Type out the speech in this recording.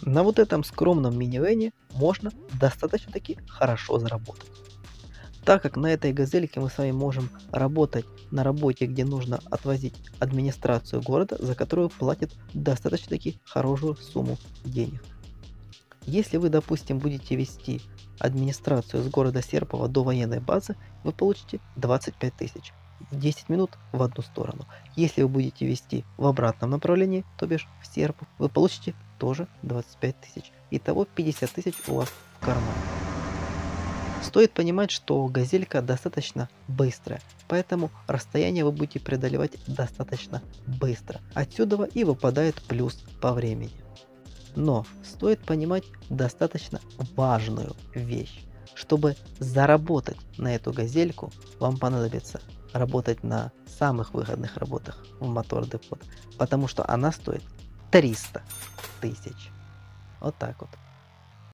На вот этом скромном минивэне можно достаточно-таки хорошо заработать. Так как на этой газельке мы с вами можем работать на работе, где нужно отвозить администрацию города, за которую платят достаточно-таки хорошую сумму денег. Если вы, допустим, будете вести администрацию с города Серпова до военной базы, вы получите 25 тысяч. 10 минут в одну сторону. Если вы будете вести в обратном направлении, то бишь в Серпов, вы получите тоже 25 тысяч. Итого 50 тысяч у вас в кармане. Стоит понимать, что газелька достаточно быстрая, поэтому расстояние вы будете преодолевать достаточно быстро. Отсюда и выпадает плюс по времени. Но стоит понимать достаточно важную вещь. Чтобы заработать на эту газельку, вам понадобится работать на самых выгодных работах в Мотор Депот, потому что она стоит 300 тысяч. Вот так вот.